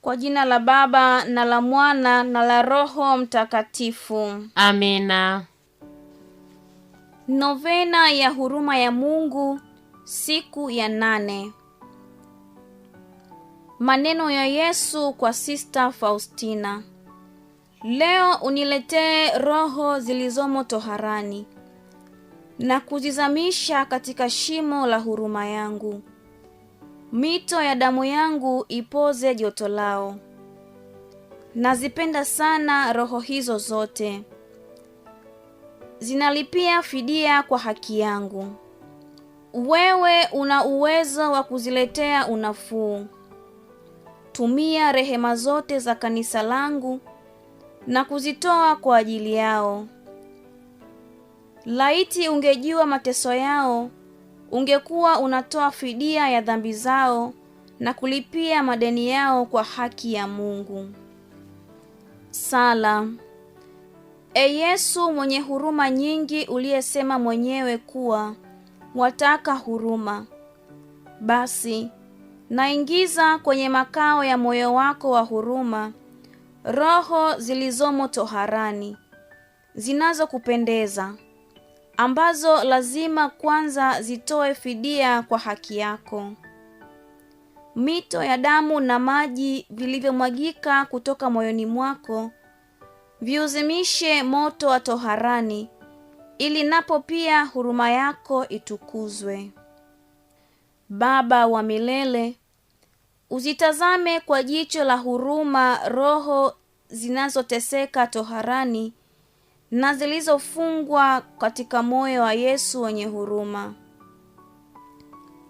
Kwa jina la Baba na la Mwana na la Roho Mtakatifu. Amina. Novena ya huruma ya Mungu, siku ya 8. Maneno ya Yesu kwa Sister Faustina. Leo uniletee roho zilizomo toharani na kuzizamisha katika shimo la huruma yangu. Mito ya damu yangu ipoze joto lao. Nazipenda sana roho hizo zote. Zinalipia fidia kwa haki yangu. Wewe una uwezo wa kuziletea unafuu. Tumia rehema zote za kanisa langu na kuzitoa kwa ajili yao. Laiti ungejua mateso yao, ungekuwa unatoa fidia ya dhambi zao na kulipia madeni yao kwa haki ya Mungu. Sala. E Yesu mwenye huruma nyingi, uliyesema mwenyewe kuwa wataka huruma, basi naingiza kwenye makao ya moyo wako wa huruma roho zilizomo toharani, zinazokupendeza, ambazo lazima kwanza zitoe fidia kwa haki yako. Mito ya damu na maji vilivyomwagika kutoka moyoni mwako viuzimishe moto wa toharani, ili napo pia huruma yako itukuzwe. Baba wa milele, uzitazame kwa jicho la huruma roho zinazoteseka toharani na zilizofungwa katika moyo wa Yesu wenye huruma.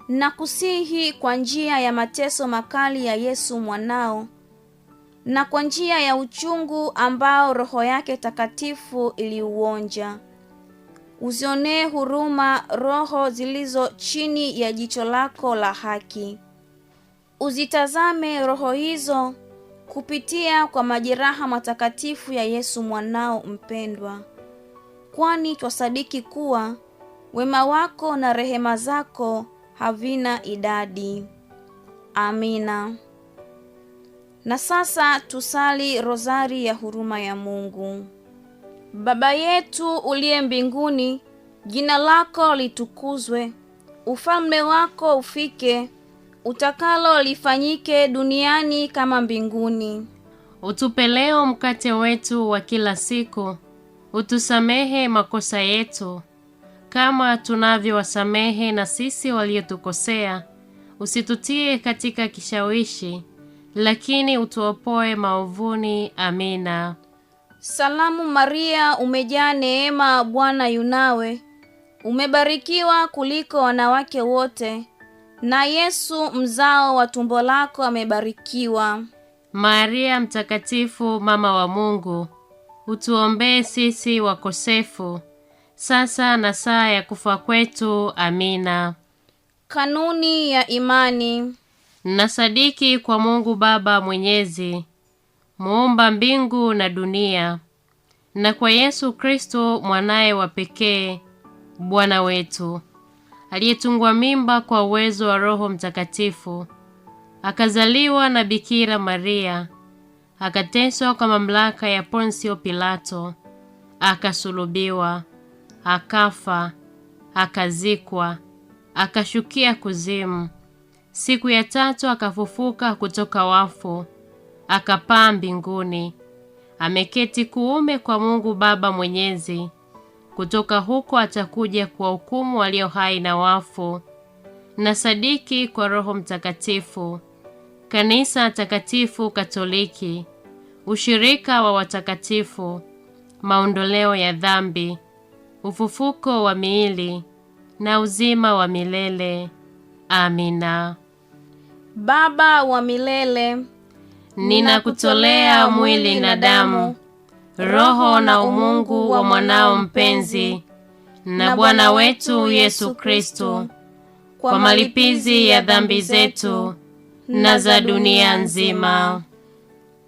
Nakusihi kwa njia ya mateso makali ya Yesu mwanao, na kwa njia ya uchungu ambao roho yake takatifu iliuonja, uzionee huruma roho zilizo chini ya jicho lako la haki. Uzitazame roho hizo kupitia kwa majeraha matakatifu ya Yesu mwanao mpendwa, kwani twasadiki kuwa wema wako na rehema zako havina idadi. Amina. Na sasa tusali rozari ya huruma ya Mungu. Baba yetu uliye mbinguni, jina lako litukuzwe, ufalme wako ufike, utakalo lifanyike duniani kama mbinguni. Utupe leo mkate wetu wa kila siku. Utusamehe makosa yetu kama tunavyowasamehe na sisi waliotukosea. Usitutie katika kishawishi, lakini utuopoe maovuni. Amina. Salamu Maria, umejaa neema, Bwana yu nawe. Umebarikiwa kuliko wanawake wote, na Yesu mzao wa tumbo lako amebarikiwa. Maria mtakatifu, mama wa Mungu, utuombee sisi wakosefu, sasa na saa ya kufa kwetu. Amina. Kanuni ya imani. Nasadiki kwa Mungu Baba Mwenyezi, muumba mbingu na dunia, na kwa Yesu Kristo mwanaye wa pekee, Bwana wetu, aliyetungwa mimba kwa uwezo wa Roho Mtakatifu, akazaliwa na Bikira Maria, akateswa kwa mamlaka ya Ponsio Pilato, akasulubiwa, akafa, akazikwa, akashukia kuzimu. Siku ya tatu akafufuka kutoka wafu, akapaa mbinguni, ameketi kuume kwa Mungu Baba Mwenyezi. Kutoka huko atakuja kuwahukumu walio hai na wafu. Na sadiki kwa Roho Mtakatifu, kanisa takatifu Katoliki, ushirika wa watakatifu, maondoleo ya dhambi, ufufuko wa miili na uzima wa milele. Amina. Baba wa milele, ninakutolea mwili na damu, roho na umungu wa mwanao mpenzi na Bwana wetu Yesu Kristo, kwa malipizi ya dhambi zetu na za dunia nzima.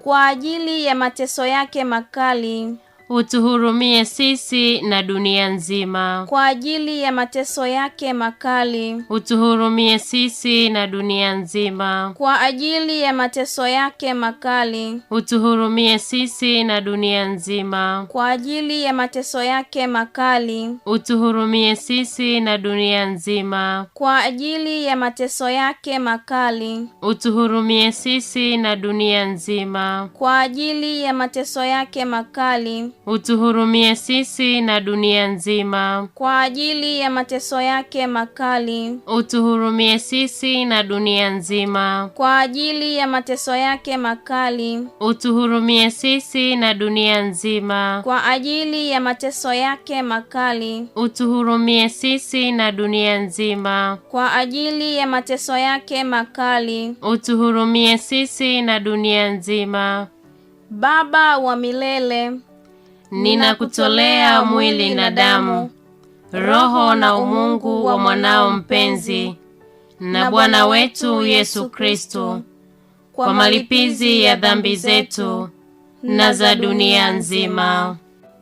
Kwa ajili ya mateso yake makali, utuhurumie sisi na dunia nzima. Kwa ajili ya mateso yake makali, utuhurumie sisi na dunia nzima. Kwa ajili ya mateso yake makali, utuhurumie sisi na dunia nzima. Kwa ajili ya mateso yake makali, utuhurumie sisi na dunia nzima. Kwa ajili ya mateso yake makali, utuhurumie sisi na dunia nzima. Kwa ajili ya mateso yake makali, utuhurumie sisi na dunia nzima. Kwa ajili ya mateso yake makali, utuhurumie sisi na dunia nzima. Kwa ajili ya mateso yake makali, utuhurumie sisi na dunia nzima. Kwa ajili ya mateso yake makali, utuhurumie sisi na dunia nzima. Kwa ajili ya mateso yake makali, utuhurumie sisi na dunia nzima. Baba wa milele, ninakutolea mwili na damu, roho na umungu wa mwanao mpenzi na Bwana wetu Yesu Kristo, kwa malipizi ya dhambi zetu na za dunia nzima.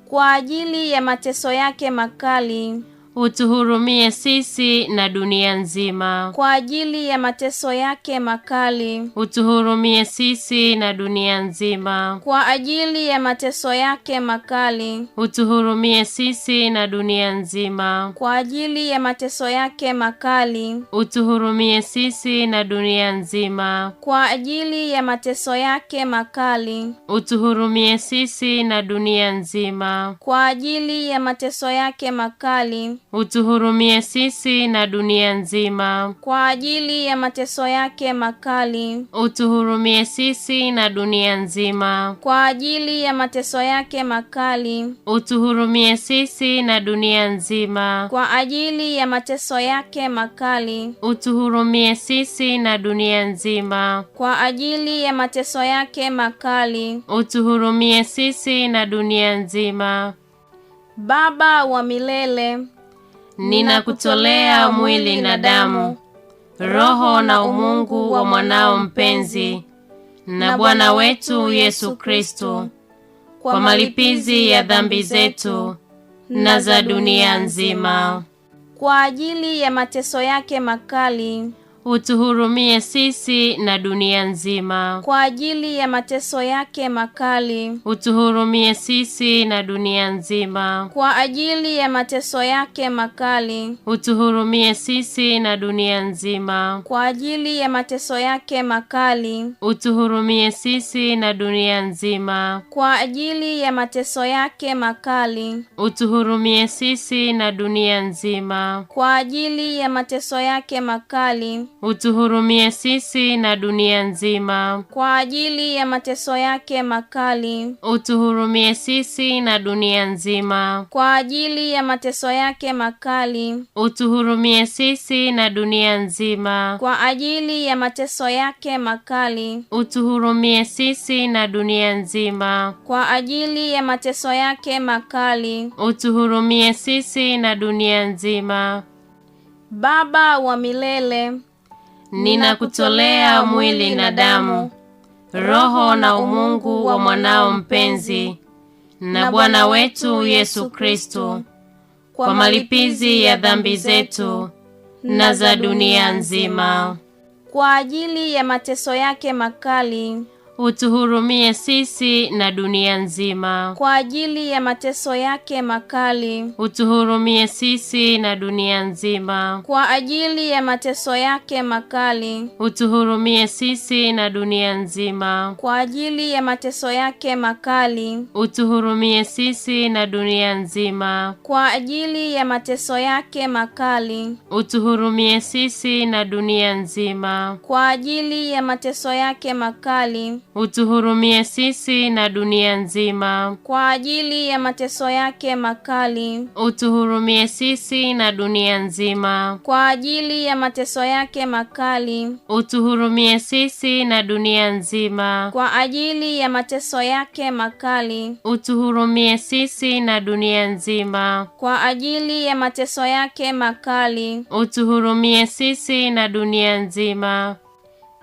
Kwa ajili ya mateso yake makali, utuhurumie sisi na dunia nzima. Kwa ajili ya mateso yake makali, utuhurumie sisi na dunia nzima. Kwa ajili ya mateso yake makali, utuhurumie sisi na dunia nzima. Kwa ajili ya mateso yake makali, utuhurumie sisi na dunia nzima. Kwa ajili ya mateso yake makali, utuhurumie sisi na dunia nzima. Kwa ajili ya mateso yake makali, utuhurumie sisi na dunia nzima. Kwa ajili ya mateso yake makali, utuhurumie sisi na dunia nzima. Kwa ajili ya mateso yake makali, utuhurumie sisi na dunia nzima. Kwa ajili ya mateso yake makali, utuhurumie sisi na dunia nzima. Kwa ajili ya mateso yake makali, utuhurumie sisi na dunia nzima. Baba wa milele, ninakutolea mwili na damu, roho na umungu wa mwanao mpenzi na Bwana wetu Yesu Kristo, kwa malipizi ya dhambi zetu na za dunia nzima. Kwa ajili ya mateso yake makali, utuhurumie sisi na dunia nzima. Kwa ajili ya mateso yake makali, utuhurumie sisi na dunia nzima. Kwa ajili ya mateso yake makali, utuhurumie sisi na dunia nzima. Kwa ajili ya mateso yake makali, utuhurumie sisi na dunia nzima. Kwa ajili ya mateso yake makali, utuhurumie sisi na dunia nzima. Kwa ajili ya mateso yake makali, utuhurumie sisi na dunia nzima. Kwa ajili ya mateso yake makali, utuhurumie sisi na dunia nzima. Kwa ajili ya mateso yake makali, utuhurumie sisi na dunia nzima. Kwa ajili ya mateso yake makali, utuhurumie sisi na dunia nzima. Kwa ajili ya mateso yake makali, utuhurumie sisi na dunia nzima. Baba wa milele, ninakutolea mwili na damu, roho na umungu wa mwanao mpenzi na Bwana wetu Yesu Kristo, kwa malipizi ya dhambi zetu na za dunia nzima. Kwa ajili ya mateso yake makali, utuhurumie sisi na dunia nzima. Kwa ajili ya mateso yake makali, utuhurumie sisi na dunia nzima. Kwa ajili ya mateso yake makali, utuhurumie sisi na dunia nzima. Kwa ajili ya mateso yake makali, utuhurumie sisi na dunia nzima. Kwa ajili ya mateso yake makali, utuhurumie sisi na dunia nzima. Kwa ajili ya mateso yake makali, utuhurumie sisi na dunia nzima. Kwa ajili ya mateso yake makali, utuhurumie sisi na dunia nzima. Kwa ajili ya mateso yake makali, utuhurumie sisi na dunia nzima. Kwa ajili ya mateso yake makali, utuhurumie sisi na dunia nzima. Kwa ajili ya mateso yake makali, utuhurumie sisi na dunia nzima.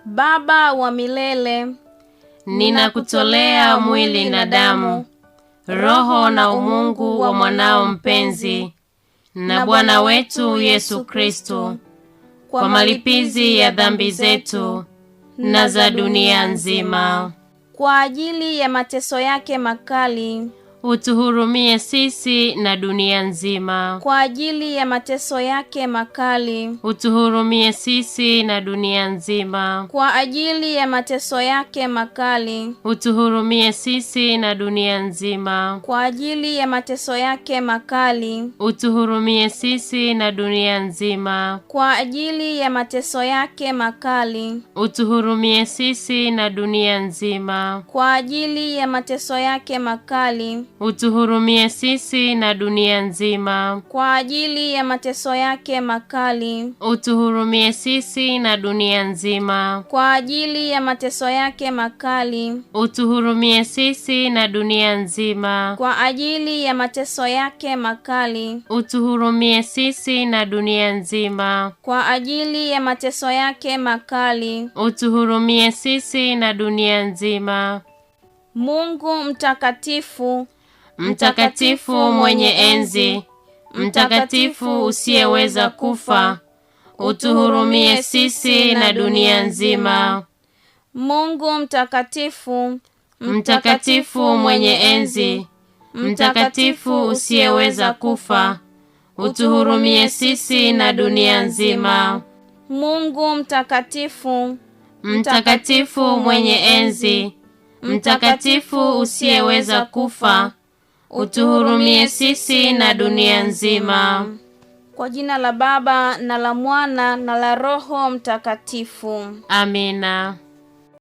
Baba wa milele, ninakutolea mwili na damu, roho na umungu wa mwanao mpenzi na Bwana wetu Yesu Kristo, kwa malipizi ya dhambi zetu na za dunia nzima. Kwa ajili ya mateso yake makali, utuhurumie sisi na dunia nzima. Kwa ajili ya mateso yake makali, utuhurumie sisi na dunia nzima. Kwa ajili ya mateso yake makali, utuhurumie sisi na dunia nzima. Kwa ajili ya mateso yake makali, utuhurumie sisi na dunia nzima. Kwa ajili ya mateso yake makali, utuhurumie sisi na dunia nzima. Kwa ajili ya mateso yake makali, utuhurumie sisi na dunia nzima. Kwa ajili ya mateso yake makali, utuhurumie sisi na dunia nzima. Kwa ajili ya mateso yake makali, utuhurumie sisi na dunia nzima. Kwa ajili ya mateso yake makali, utuhurumie sisi na dunia nzima. Kwa ajili ya mateso yake makali, utuhurumie sisi na dunia nzima. Mungu mtakatifu, mtakatifu mwenye enzi, mtakatifu usiyeweza kufa, utuhurumie sisi na dunia nzima. Mungu mtakatifu, mtakatifu mwenye enzi, mtakatifu usiyeweza kufa, utuhurumie sisi na dunia nzima. Mungu mtakatifu, mtakatifu mwenye enzi, mtakatifu usiyeweza kufa, utuhurumie sisi na dunia nzima. Kwa jina la Baba na la Mwana na la Roho Mtakatifu. Amina.